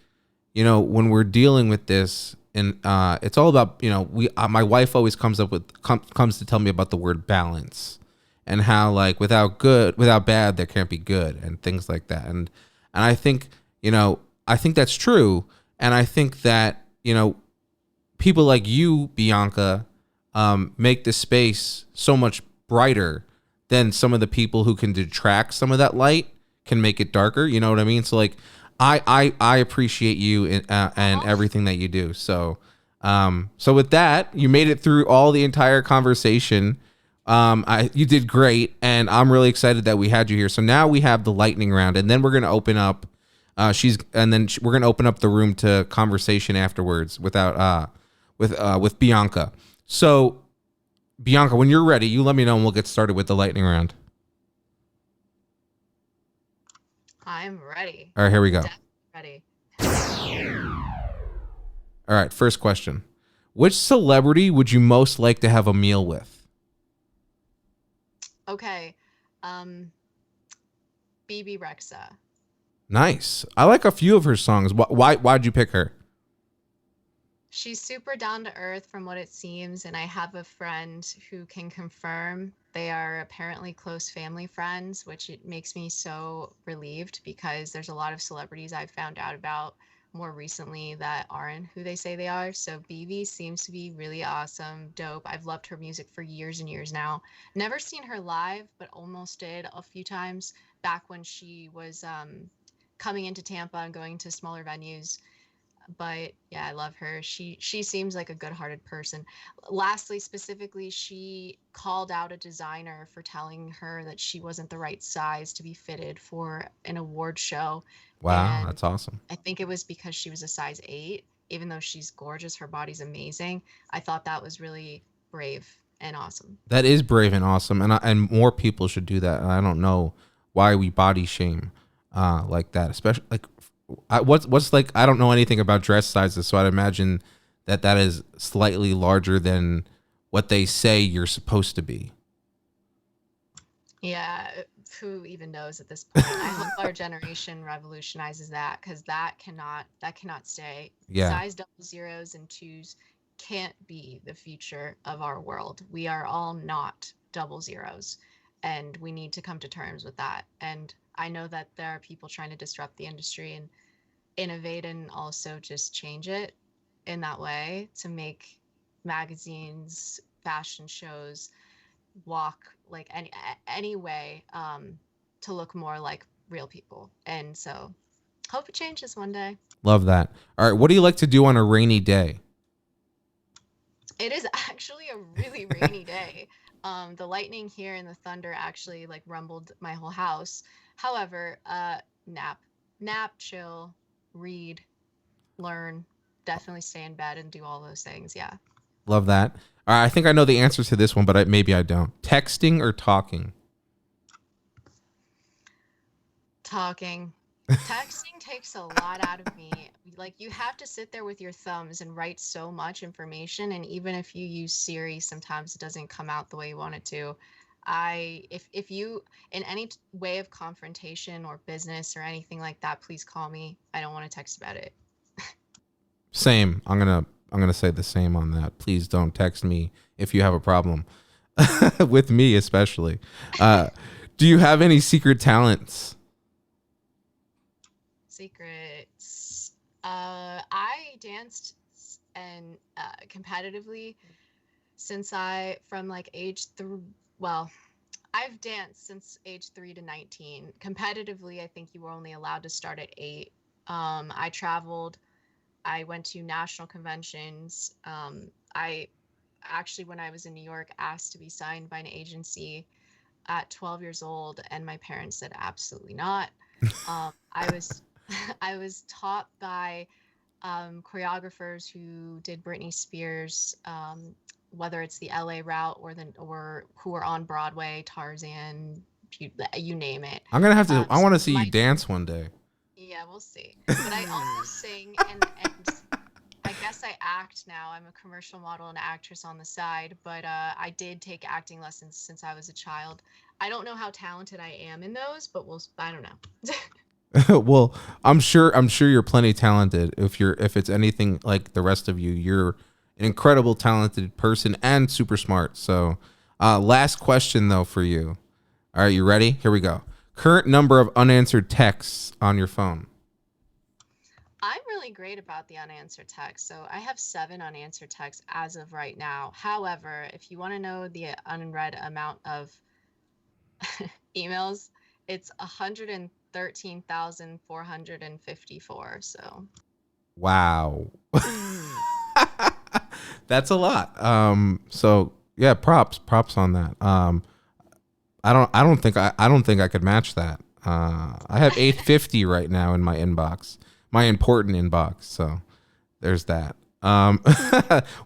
when we're dealing with this, and it's all about, my wife always comes to tell me about the word balance, and how like without bad there can't be good, and things like that. And I think, I think that's true. And I think that, people like you, Bianca, make the space so much brighter than some of the people who can detract some of that light can make it darker. You know what I mean? So like, I appreciate you and everything that you do. So, so with that, you made it through all the entire conversation. You did great, and I'm really excited that we had you here. So now we have the lightning round, and then we're going to open up, we're going to open up the room to conversation afterwards with Bianca. So Bianca, when you're ready, you let me know and we'll get started with the lightning round. I'm ready. All right, here we go. Ready. All right, first question. Which celebrity would you most like to have a meal with? Okay. BB Rexa. Nice. I like a few of her songs. Why'd you pick her? She's super down to earth from what it seems, and I have a friend who can confirm they are apparently close family friends, which it makes me so relieved because there's a lot of celebrities I've found out about more recently that aren't who they say they are. So BB seems to be really awesome, dope. I've loved her music for years and years now. Never seen her live, but almost did a few times back when she was coming into Tampa and going to smaller venues. But yeah, I love her. She seems like a good-hearted person. Lastly, specifically, she called out a designer for telling her that she wasn't the right size to be fitted for an award show. Wow, And that's awesome. I think it was because she was a size 8. Even though she's gorgeous, her body's amazing. I thought that was really brave and awesome. That is brave and awesome, and more people should do that. And I don't know why we body shame like that, especially like. What's like, I don't know anything about dress sizes, so I'd imagine that is slightly larger than what they say you're supposed to be. Yeah, who even knows at this point? I hope our generation revolutionizes that, because that cannot stay. Yeah. Size double zeros and twos can't be the future of our world. We are all not double zeros, and we need to come to terms with that. And I know that there are people trying to disrupt the industry and innovate and also just change it in that way to make magazines, fashion shows walk like any way to look more like real people. And so hope it changes one day. Love that. All right. What do you like to do on a rainy day? It is actually a really rainy day. The lightning here and the thunder actually like rumbled my whole house. However, nap, chill, read, learn, definitely stay in bed and do all those things. Yeah. Love that. All right, I think I know the answers to this one, but maybe I don't. Texting or talking? Talking. Texting takes a lot out of me. Like, you have to sit there with your thumbs and write so much information, and even if you use Siri, sometimes it doesn't come out the way you want it to. If you in any way of confrontation or business or anything like that, please call me. I don't want to text about it. Same. I'm gonna say the same on that. Please don't text me if you have a problem with me, especially. Do you have any secret talents? Secrets. I danced and competitively since I from like age through well, I've danced since age 3 to 19. Competitively, I think you were only allowed to start at 8. I traveled. I went to national conventions. I actually, when I was in New York, asked to be signed by an agency at 12 years old, and my parents said absolutely not. I was I was taught by choreographers who did Britney Spears, whether it's the LA route or who are on Broadway, Tarzan, you name it. I'm gonna have to. I So want to see you my dance one day. Yeah, we'll see. But I also sing, and I guess I act now. I'm a commercial model and actress on the side, but I did take acting lessons since I was a child. I don't know how talented I am in those, but I don't know. Well, I'm sure you're plenty talented. If it's anything like the rest of you, you're an incredible talented person and super smart. So, last question though for you. All right, you ready? Here we go. Current number of unanswered texts on your phone. I'm really great about the unanswered text. So I have 7 unanswered texts as of right now. However, if you want to know the unread amount of emails, it's 113,454. So Wow. That's a lot. So yeah, props on that. I don't think I could match that. I have 850 right now in my inbox, my important inbox. So there's that.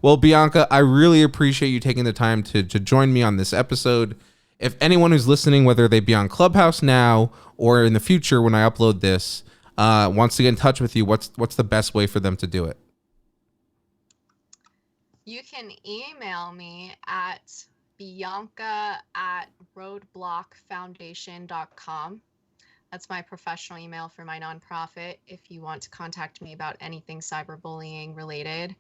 Well, Bianca, I really appreciate you taking the time to join me on this episode. If anyone who's listening, whether they be on Clubhouse now or in the future when I upload this, wants to get in touch with you, what's the best way for them to do it? you can email me at bianca@roadblockfoundation.com. That's my professional email for my nonprofit if you want to contact me about anything cyberbullying related,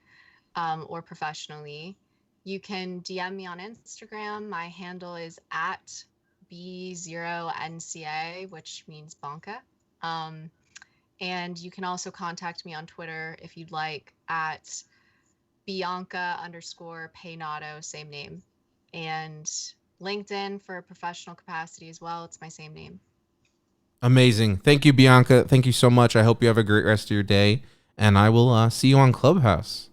or professionally. You can DM me on Instagram. My handle is at B0NCA, which means Bonka. And you can also contact me on Twitter if you'd like at Bianca_Peynado, same name. And LinkedIn for professional capacity as well. It's my same name. Amazing. Thank you, Bianca. Thank you so much. I hope you have a great rest of your day, and I will see you on Clubhouse.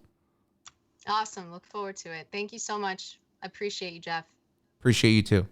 Awesome. Look forward to it. Thank you so much. Appreciate you, Jeff. Appreciate you too.